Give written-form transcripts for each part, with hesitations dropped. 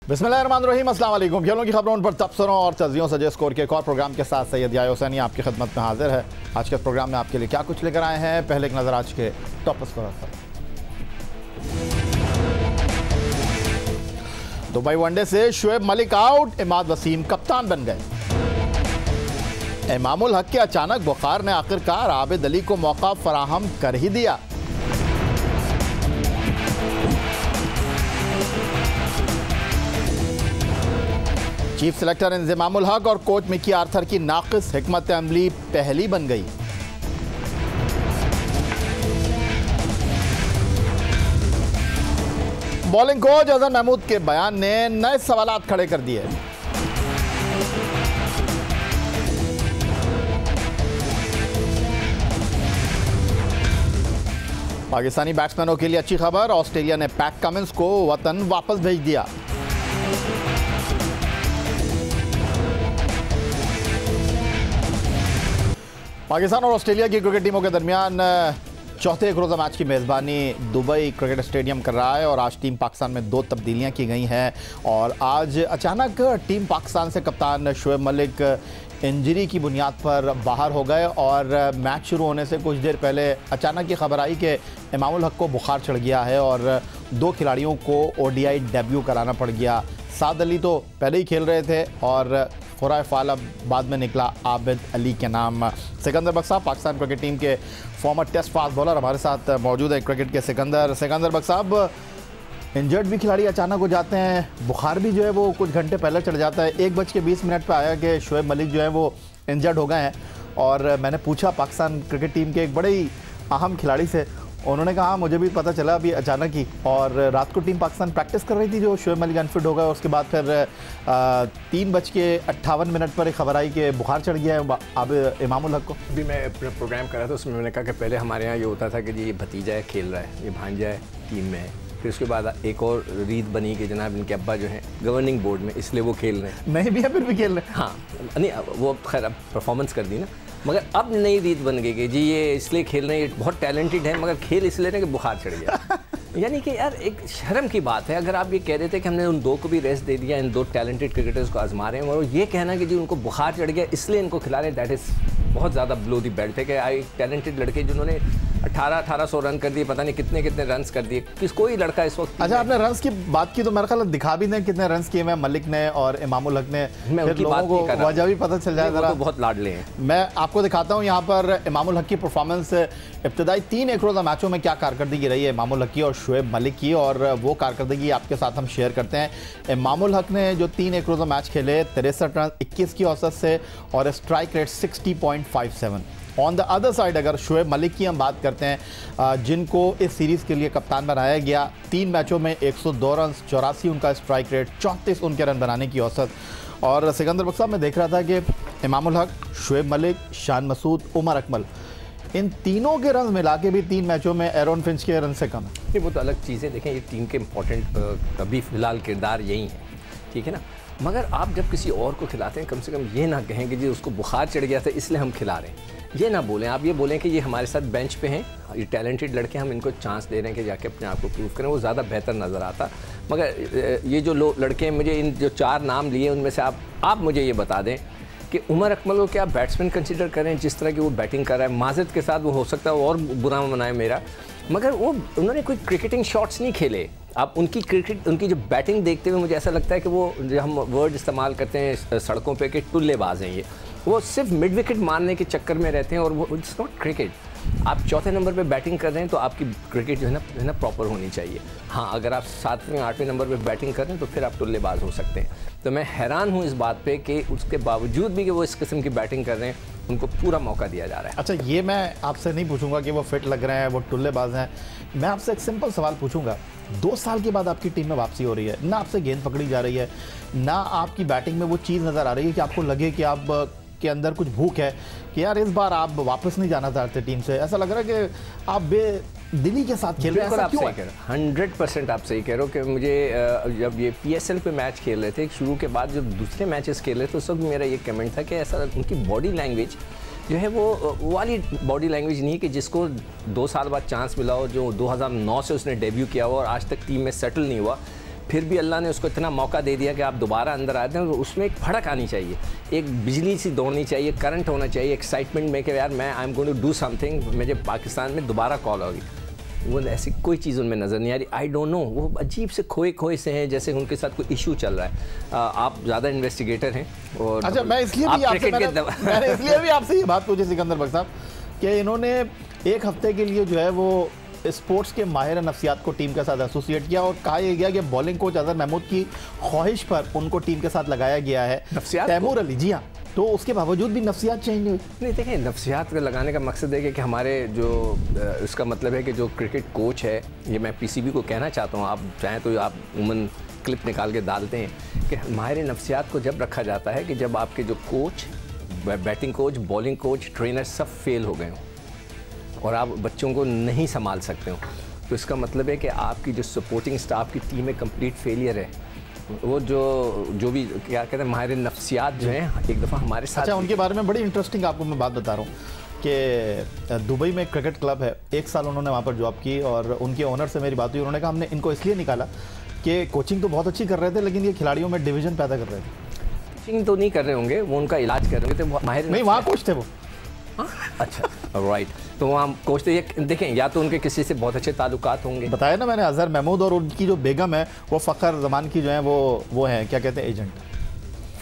बिस्मिल्लाहिर्रहमानिर्रहीम, अस्सलाम वालेकुम। खेलों की खबरों पर तबसरों और तजियों सजे स्कोर के एक और प्रोग्राम के साथ सैयद याह्या हुसैनी आपकी खिदमत में हाजिर है। आज के प्रोग्राम में आपके लिए क्या कुछ लेकर आए हैं, पहले एक नज़र आज के टॉप स्कोर पर। दुबई वनडे से शुएब मलिक आउट, इमाद वसीम कप्तान बन गए। इमामुल हक के अचानक बुखार ने आखिरकार आबिद अली को मौका फराहम कर ही दिया। चीफ सेलेक्टर इंज़मामुल हक और कोच मिकी आर्थर की नाक़िस हिकमत अमली पहली बन गई। बॉलिंग कोच अजहर महमूद के बयान ने नए सवालात खड़े कर दिए। पाकिस्तानी बैट्समैनों के लिए अच्छी खबर, ऑस्ट्रेलिया ने पैट कमिंस को वतन वापस भेज दिया। पाकिस्तान और ऑस्ट्रेलिया की क्रिकेट टीमों के दरमियान चौथे एक रोज़ा मैच की मेज़बानी दुबई क्रिकेट स्टेडियम कर रहा है और आज टीम पाकिस्तान में 2 तब्दीलियां की गई हैं। और आज अचानक टीम पाकिस्तान से कप्तान शुएब मलिक इंजरी की बुनियाद पर बाहर हो गए और मैच शुरू होने से कुछ देर पहले अचानक ये खबर आई कि इमामुल हक को बुखार चढ़ गया है और 2 खिलाड़ियों को ODI डेब्यू कराना पड़ गया। साद अली तो पहले ही खेल रहे थे और खुरा फाल अब बाद में निकला आबिद अली के नाम। सिकंदर बख्श साहब, पाकिस्तान क्रिकेट टीम के फॉर्मर टेस्ट फास्ट बॉलर, हमारे साथ मौजूद है। क्रिकेट के सिकंदर बख्श साहब, इंजर्ड भी खिलाड़ी अचानक हो जाते हैं, बुखार भी जो है वो कुछ घंटे पहले चढ़ जाता है। 1:20 पर आया कि शुएब मलिक जो है वो इंजर्ड हो गए हैं और मैंने पूछा पाकिस्तान क्रिकेट टीम के एक बड़े ही अहम खिलाड़ी से, उन्होंने कहा मुझे भी पता चला अभी अचानक ही। और रात को टीम पाकिस्तान प्रैक्टिस कर रही थी जो शुएब मलिक अनफिट हो गया। उसके बाद फिर 3:58 पर एक खबर आई कि बुखार चढ़ गया है अब इमामुल हक को। अभी मैं अपना प्रोग्राम कर रहा था, उसमें मैंने कहा कि पहले हमारे यहाँ ये होता था कि जी ये भतीजा है खेल रहा है, ये भांजा है टीम में है। फिर उसके बाद एक और रीत बनी कि जनाब इनके अब्बा जो हैं गवर्निंग बोर्ड में, इसलिए वो खेल रहे हैं। नहीं भी है फिर भी खेल रहे हैं। हाँ नहीं, वो खैर अब परफॉर्मेंस कर दी ना, मगर अब नई रीत बन गई कि जी ये इसलिए खेल रहे हैं, ये बहुत टैलेंटेड है मगर खेल इसलिए नहीं कि बुखार चढ़ गया। यानी कि यार एक शर्म की बात है, अगर आप ये कह रहे थे कि हमने उन 2 को भी रेस्ट दे दिया, इन 2 टैलेंटेड क्रिकेटर्स को आजमा रहे हैं, और ये कहना कि जी उनको बुखार चढ़ गया इसलिए इनको खिला रहे हैं, दैट इज़ बहुत ज़्यादा ब्लो दी बेल्ट है। कि आई टैलेंटेड लड़के जिन्होंने 1800 रन कर दिए, पता नहीं कितने रन्स कर दिए, कोई लड़का इस वक्त। अच्छा, आपने रन्स की बात की तो मेरे ख्याल दिखा भी दें कितने रन्स किए हैं मलिक ने और इमामुल हक ने, मैं उनकी बात नहीं कर रहा, वजह भी पता चल जाए जरा। तो बहुत लाडले हैं। मैं आपको दिखाता हूं यहाँ पर इमामुल हक की परफॉर्मेंस इब्तदाई 3 एक रोज़ा मैचों में क्या कारकर्दगी रही है इमामुल हक की और शुएब मलिक की, और वो कारकर्दगी आपके साथ हम शेयर करते हैं। इमामुल हक ने जो 3 एक रोज़ा मैच खेले, 63 रन 21 की औसत से और strike rate 60.57। On the other side अगर शुएब मलिक की हम बात करते हैं, जिनको इस सीरीज़ के लिए कप्तान बनाया गया, 3 मैचों में 102 रन, 84 उनका स्ट्राइक रेट, 34 उनके रन बनाने की औसत। और सिकंदर बख्श साहब, मैं देख रहा था कि इमामुल हक, शुएब मलिक, शान मसूद, उमर अकमल, इन तीनों के रन मिला के भी 3 मैचों में एरन फिंच के रन से कम है। ये वो तो अलग चीज़ें देखें, ये टीम के इंपॉर्टेंट अभी फ़िलहाल किरदार यही है, ठीक है ना। मगर आप जब किसी और को खिलाते हैं, कम से कम ये ना कहें कि जी उसको बुखार चढ़ गया था इसलिए हम खिला रहे हैं, ये ना बोलें। आप ये बोलें कि ये हमारे साथ बेंच पे हैं, ये टैलेंटेड लड़के, हम इनको चांस दे रहे हैं कि जाके अपने आप को प्रूव करें, वो ज़्यादा बेहतर नज़र आता। मगर ये जो लड़के हैं, मुझे इन जो 4 नाम लिए उनमें से आप मुझे ये बता दें कि उमर अकमल को क्या बैट्समैन कंसिडर करें, जिस तरह की वो बैटिंग कर रहा है। माजरत के साथ वो हो सकता है और बुरा मनाए मेरा, मगर उन्होंने कोई क्रिकेटिंग शॉट्स नहीं खेले। आप उनकी जो बैटिंग देखते हुए मुझे ऐसा लगता है कि वो जो हम वर्ड इस्तेमाल करते हैं सड़कों पे कि टुल्लेबाज हैं, वो सिर्फ मिड विकेट मारने के चक्कर में रहते हैं और वो इट्स नॉट क्रिकेट। आप चौथे नंबर पे बैटिंग कर रहे हैं तो आपकी क्रिकेट जो है ना प्रॉपर होनी चाहिए। हाँ, अगर आप 7वें 8वें नंबर पे बैटिंग कर रहे हैं तो फिर आप टुल्लेबाज हो सकते हैं। तो मैं हैरान हूँ इस बात पे कि उसके बावजूद भी कि वो इस किस्म की बैटिंग कर रहे हैं, उनको पूरा मौका दिया जा रहा है। अच्छा, ये मैं आपसे नहीं पूछूंगा कि वो फिट लग रहे हैं, वो टुल्लेबाज हैं। मैं आपसे एक सिंपल सवाल पूछूंगा, 2 साल के बाद आपकी टीम में वापसी हो रही है, ना आपसे गेंद पकड़ी जा रही है, ना आपकी बैटिंग में वो चीज़ नज़र आ रही है कि आपको लगे कि आप के अंदर कुछ भूख है कि यार इस बार आप वापस नहीं जाना चाहते टीम से। ऐसा लग रहा है कि आप बेदिली के साथ खेल रहे हैं। ऐसा क्यों है? 100% आप सही कह रहे हो कि मुझे जब ये PSL पे मैच खेल रहे थे, शुरू के बाद जब दूसरे मैचेस खेल रहे थे, उस वक्त मेरा ये कमेंट था कि ऐसा उनकी बॉडी लैंग्वेज जो है वो वाली बॉडी लैंग्वेज नहीं है कि जिसको 2 साल बाद चांस मिला हो, जो 2009 से उसने डेब्यू किया हुआ और आज तक टीम में सेटल नहीं हुआ। फिर भी अल्लाह ने उसको इतना मौका दे दिया कि आप दोबारा अंदर आते हैं, तो उसमें एक भड़क आनी चाहिए, एक बिजली सी दौड़नी चाहिए, करंट होना चाहिए, एक्साइटमेंट में कि यार मैं I am going to do something, मुझे पाकिस्तान में दोबारा कॉल होगी। वो ऐसी कोई चीज़ उनमें नज़र नहीं आ रही। आई डोंट नो, वो अजीब से खोए से हैं, जैसे उनके साथ कोई इशू चल रहा है। आप ज़्यादा इन्वेस्टिगेटर हैं और अच्छा, मैं इसलिए भी आपसे ये बात पूछी सिकंदर बख्श साहब कि इन्होंने एक हफ्ते के लिए जो है वो स्पोर्ट्स के माहिर नफ्सियात को टीम के साथ एसोसिएट किया और कहा यह गया कि बॉलिंग कोच अजहर महमूद की ख्वाहिश पर उनको टीम के साथ लगाया गया है। तैमूर अली, जी हाँ, तो उसके बावजूद भी नफ्सियात चेंज नहीं हुई। नहीं, देखिए, नफ्सियात का लगाने का मकसद है कि हमारे जो इसका मतलब है कि जो क्रिकेट कोच है, ये मैं पीसीबी को कहना चाहता हूँ, आप चाहें तो आप उमन क्लिप निकाल के डालते हैं कि हमारे नफ्सियात को जब रखा जाता है कि जब आपके जो coach, batting coach, bowling coach, trainer सब फेल हो गए हों और आप बच्चों को नहीं संभाल सकते हो, तो इसका मतलब है कि आपकी जो सपोर्टिंग स्टाफ की टीम में कंप्लीट फेलियर है। वो जो भी क्या कहते हैं माहिर नफ्सियात जो हैं, एक दफ़ा हमारे साथ। अच्छा, उनके बारे में बड़ी इंटरेस्टिंग आपको मैं बात बता रहा हूँ कि दुबई में एक क्रिकेट क्लब है, 1 साल उन्होंने वहाँ पर जॉब की और उनके ओनर से मेरी बात हुई। उन्होंने कहा हमने इनको इसलिए निकाला कि कोचिंग तो बहुत अच्छी कर रहे थे, लेकिन ये खिलाड़ियों में डिवीजन पैदा कर रहे थे। कोचिंग तो नहीं कर रहे होंगे, वो उनका इलाज कर रहे थे, माहिर नहीं, वहाँ कोच थे वो। अच्छा, राइट, तो वहाँ कोच थे। देखें, या तो उनके किसी से बहुत अच्छे ताल्लुकात होंगे। बताया ना मैंने, अजहर महमूद और उनकी जो बेगम है वो फ़खर जमान की जो है वो है, क्या कहते हैं, एजेंट।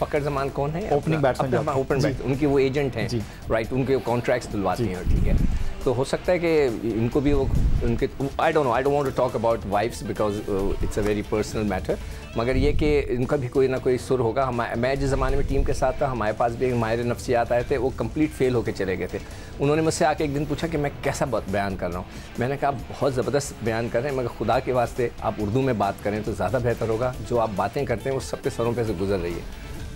फ़खर जमान कौन है? Opening batsman. ओपन बैट, उनकी वो एजेंट हैं, राइट, उनके कॉन्ट्रैक्ट्स दिलवाती हैं, ठीक है। तो हो सकता है कि इनको भी वो उनके, I don't want to talk about wifes because it's a very personal matter, मगर ये कि इनका भी कोई ना कोई सुर होगा। मैं जिस ज़माने में टीम के साथ था, हमारे पास भी एक माहिर नफ्सियात आए थे, वो कंप्लीट फेल होकर चले गए थे। उन्होंने मुझसे आके एक दिन पूछा कि मैं कैसा बयान कर रहा हूँ। मैंने कहा आप बहुत ज़बरदस्त बयान कर रहे हैं, मगर खुदा के वास्ते आप उर्दू में बात करें तो ज़्यादा बेहतर होगा। जो आप बातें करते हैं वो सबके सरों पे से गुजर रही है।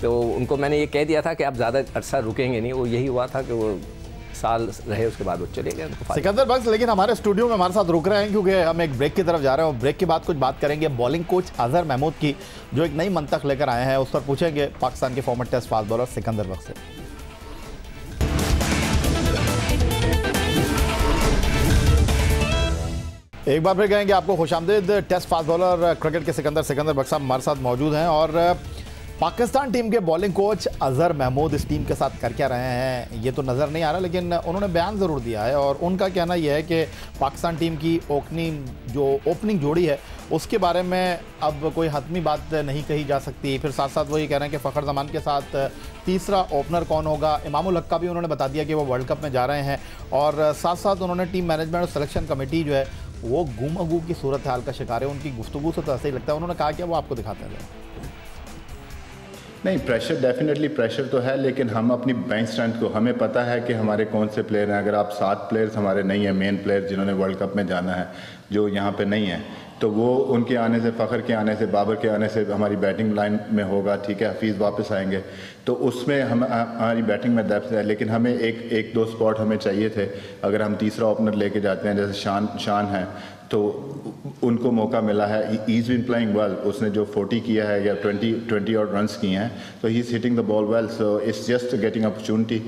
तो उनको मैंने ये कह दिया था कि आप ज़्यादा अरसा रुकेंगे नहीं। वो यही हुआ था कि वो साल रहे, उसके बाद वो चले गए। सिकंदर बख्श लेकिन हमारे स्टूडियो में हमारे साथ रुक रहे हैं क्योंकि हम एक ब्रेक की तरफ जा रहे हैं और ब्रेक के बाद कुछ बात करेंगे बॉलिंग कोच अजहर महमूद की, जो एक नई मंतख लेकर आए हैं। उस पर पूछेंगे पाकिस्तान के former test fast bowler Sikandar Bakhsh से। एक बार फिर कहेंगे आपको खुशामदीद। टेस्ट फास्ट बॉलर क्रिकेट के सिकंदर बख्श साहब हमारे साथ मौजूद हैं और पाकिस्तान टीम के बॉलिंग कोच अजहर महमूद इस टीम के साथ कर क्या रहे हैं ये तो नज़र नहीं आ रहा, लेकिन उन्होंने बयान ज़रूर दिया है और उनका कहना यह है कि पाकिस्तान टीम की ओपनिंग जोड़ी है उसके बारे में अब कोई हतमी बात नहीं कही जा सकती। फिर साथ साथ वो ये कह रहे हैं कि फ़खर जमान के साथ तीसरा ओपनर कौन होगा। इमामुल हक का भी उन्होंने बता दिया कि वो वर्ल्ड कप में जा रहे हैं और साथ साथ उन्होंने टीम मैनेजमेंट और सिलेक्शन कमेटी जो है वो गुम की सूरत हाल का शिकार है। उनकी गुफ्तगू से तो ऐसा ही लगता है। उन्होंने कहा कि वो आपको दिखाते हैं। नहीं, प्रेशर डेफिनेटली प्रेशर तो है, लेकिन हम अपनी बेंच स्ट्रेंथ को, हमें पता है कि हमारे कौन से प्लेयर हैं। अगर आप 7 प्लेयर्स हमारे नहीं हैं मेन प्लेयर जिन्होंने वर्ल्ड कप में जाना है, जो यहाँ पे नहीं है, तो वो उनके आने से, फ़खर के आने से, बाबर के आने से हमारी बैटिंग लाइन में होगा, ठीक है। हफीज़ वापस आएंगे तो उसमें हमारी बैटिंग में डेप्थ है, लेकिन हमें एक दो स्पॉट हमें चाहिए थे। अगर हम तीसरा ओपनर लेके जाते हैं जैसे शान है तो उनको मौका मिला है। He is been playing well, उसने जो 40 किया है या 20 और रन्स किए हैं, तो he is hitting the ball well. So it's just getting opportunity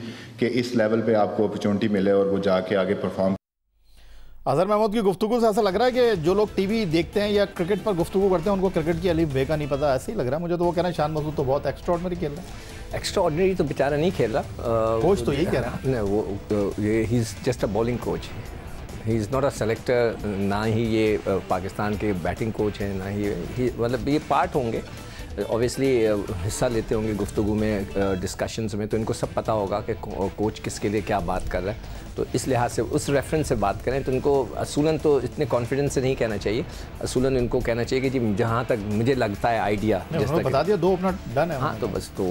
कि इस लेवल पे आपको अपॉर्चुनिटी मिले और वो जाके आगे परफॉर्म। अजहर महमूद की गुफ्तगू से ऐसा लग रहा है कि जो लोग टीवी देखते हैं या क्रिकेट पर गुफ्तगू करते हैं उनको क्रिकेट की अलीफ बे का नहीं पता, ऐसे ही लग रहा है मुझे। तो वो कह रहे हैं शान मसूद तो बहुत एक्स्ट्राऑर्डिनरी खेल रहा है। एक्स्ट्राऑर्डिनरी तो बेचारा नहीं खेल रहा, कोच तो यही कह रहा है। वो he is just a bowling coach, he is not a selector. ना ही ये पाकिस्तान के बैटिंग कोच हैं, ना ही मतलब ये पार्ट होंगे, ऑब्वियसली हिस्सा लेते होंगे गुफ्तगू में, डिस्कशंस में, तो इनको सब पता होगा कि कोच किसके लिए क्या बात कर रहा है। तो इस लिहाज से उस रेफरेंस से बात करें तो इनको असूलन तो इतने कॉन्फिडेंस से नहीं कहना चाहिए। असूलन इनको कहना चाहिए कि जी जहाँ तक मुझे लगता है आइडिया बता दिया 2 अपना डन है। हाँ, तो बस तो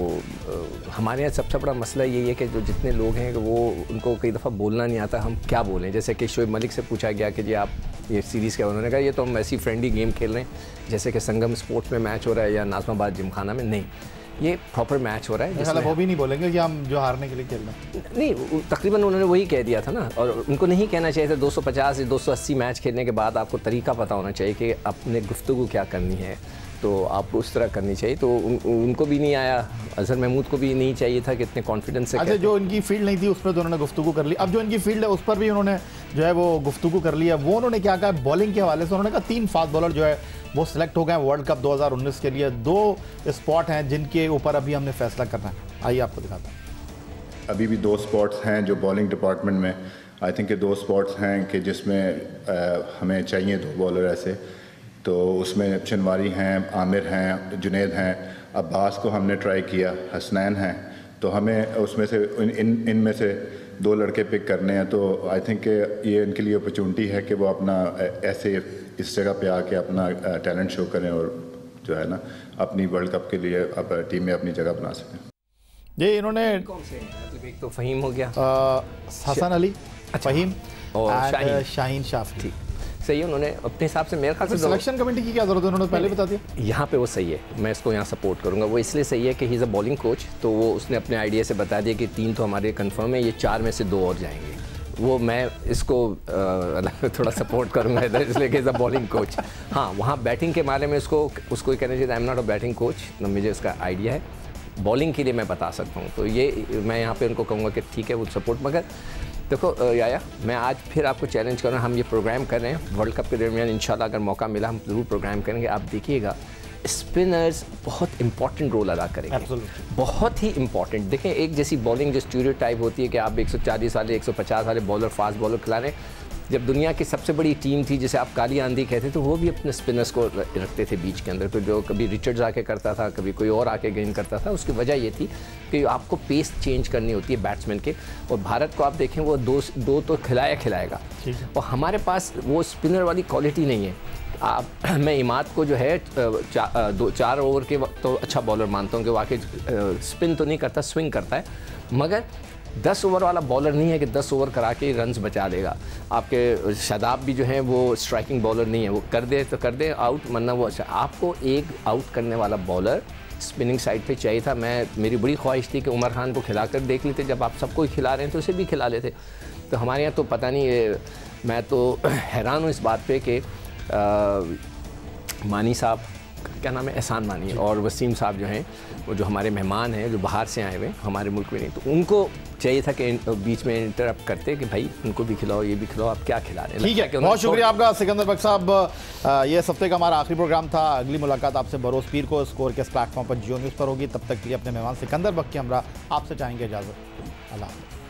हमारे यहाँ सबसे बड़ा मसला यही है कि जो जितने लोग हैं वो उनको कई दफ़ा बोलना नहीं आता हम क्या बोलें। जैसे कि शोएब मलिक से पूछा गया कि जी आप ये सीरीज़ क्या, उन्होंने कहा ये तो हम ऐसी फ्रेंडली गेम खेल रहे हैं जैसे कि संगम स्पोर्ट्स में मैच हो रहा है या नाज़माबाद जिमखाना में। नहीं, ये प्रॉपर मैच हो रहा है जिसमें वो भी नहीं बोलेंगे कि हम जो हारने के लिए खेल रहे हैं। नहीं, तकरीबन उन्होंने वही कह दिया था ना। और उनको नहीं कहना चाहिए था 250 या 280 मैच खेलने के बाद आपको तरीका पता होना चाहिए कि अपने गुफ्तगू क्या करनी है, तो आपको उस तरह करनी चाहिए। तो उनको भी नहीं आया, अजहर महमूद को भी नहीं चाहिए था कि इतने कॉन्फिडेंस से। अच्छा, जो इनकी फील्ड नहीं थी उस पर तो उन्होंने गुफ्तगू कर ली, अब जो इनकी फील्ड है उस पर भी उन्होंने जो है वो गुफ्तगू कर लिया। वो उन्होंने क्या कहा बॉलिंग के हवाले से, उन्होंने कहा 3 फास्ट बॉलर जो है वो सिलेक्ट हो गए वर्ल्ड कप 2019 के लिए। 2 स्पॉट हैं जिनके ऊपर अभी हमने फैसला करना है। आइए आपको दिखाता हूँ। अभी भी 2 स्पॉट्स हैं जो बॉलिंग डिपार्टमेंट में, आई थिंक 2 स्पॉट्स हैं कि जिसमें हमें चाहिए 2 बॉलर ऐसे। तो उसमें शनवारी हैं, आमिर हैं, जुनैद हैं, अब्बास को हमने ट्राई किया, हसनैन हैं। तो हमें उसमें से इनमें से 2 लड़के पिक करने हैं। तो आई थिंक ये इनके लिए अपॉर्चुनिटी है कि वो अपना ऐसे इस जगह पे आके अपना टैलेंट शो करें और जो है ना अपनी वर्ल्ड कप के लिए अब टीम में अपनी जगह बना सकें। ये इन्होंने कौन से मतलब एक तो फ़हीम हो गया, हसन अली, फ़हीम और शाहीन शाफ। ठीक, सही है। उन्होंने अपने हिसाब से मेरे ख्याल से सिलेक्शन कमेटी की क्या जरूरत है, उन्होंने पहले बता दिया। यहाँ पे वो सही है, मैं इसको यहाँ सपोर्ट करूँगा। वो इसलिए सही है कि he is a bowling coach, तो वो उसने अपने आइडिया से बता दिया कि 3 तो हमारे कंफर्म है, ये 4 में से 2 और जाएंगे। वो मैं इसको थोड़ा सपोर्ट करूँगा इधर, इसलिए कि इज़ अ बॉलिंग कोच। हाँ, वहाँ बैटिंग के बारे में उसको कहना चाहिए I am not a batting coach, मुझे इसका आइडिया है, बॉलिंग के लिए मैं बता सकता हूँ। तो ये मैं यहाँ पे उनको कहूँगा कि ठीक है वो सपोर्ट। मगर देखो याया, मैं आज फिर आपको चैलेंज कर रहा हूँ, हम ये प्रोग्राम कर रहे हैं वर्ल्ड कप के दरमियान, इंशाल्लाह अगर मौका मिला हम ज़रूर प्रोग्राम करेंगे। आप देखिएगा स्पिनर्स बहुत इंपॉर्टेंट रोल अदा करेंगे, बहुत ही इंपॉर्टेंट। देखें, एक जैसी बॉलिंग जो स्टीरियोटाइप होती है कि आप 140 वाले 150 वाले बॉलर, फास्ट बॉलर खिला रहे हैं। जब दुनिया की सबसे बड़ी टीम थी जिसे आप काली आंधी कहते, तो वो भी अपने स्पिनर्स को रखते थे बीच के अंदर। फिर जो कभी रिचर्ड्स आके करता था, कभी कोई और आके गेंद करता था। उसकी वजह ये थी कि आपको पेस चेंज करनी होती है बैट्समैन के। और भारत को आप देखें वो दो तो खिलाएगा, और हमारे पास वो स्पिनर वाली क्वालिटी नहीं है। मैं इमाद को जो है 4 ओवर के वक्त तो अच्छा बॉलर मानता हूँ कि वाकई स्पिन तो नहीं करता, स्विंग करता है, मगर 10 ओवर वाला बॉलर नहीं है कि 10 ओवर करा के रन्स बचा देगा। आपके शादाब भी जो है वो स्ट्राइकिंग बॉलर नहीं है, वो कर दे तो कर दे आउट, वरना वो अच्छा। आपको एक आउट करने वाला बॉलर स्पिनिंग साइड पे चाहिए था। मेरी बड़ी ख्वाहिश थी कि उमर खान को खिलाकर देख लेते, जब आप सबको खिला रहे हैं तो उसे भी खिला लेते। तो हमारे यहाँ तो पता नहीं, मैं तो हैरान हूँ इस बात पे कि मानी साहब, क्या नाम है, एहसान मानी, और वसीम साहब जो हैं, वो जो हमारे मेहमान हैं जो बाहर से आए हुए हमारे मुल्क में नहीं, तो उनको चाहिए था कि बीच में इंटरप्ट करते कि भाई उनको भी खिलाओ, ये भी खिलाओ, आप क्या खिला रहे हैं। ठीक है, बहुत शुक्रिया आपका सिकंदर बख्श साहब। ये इस हफ्ते का हमारा आखिरी प्रोग्राम था। अगली मुलाकात आपसे बरोज़ पीर को स्कोर के इस प्लेटफॉर्म पर जियो न्यूज़ पर होगी। तब तक के लिए अपने मेहमान सिकंदर बख्श की हमरा आपसे चाहेंगे इजाज़त। अल्लाह हाफ़िज़।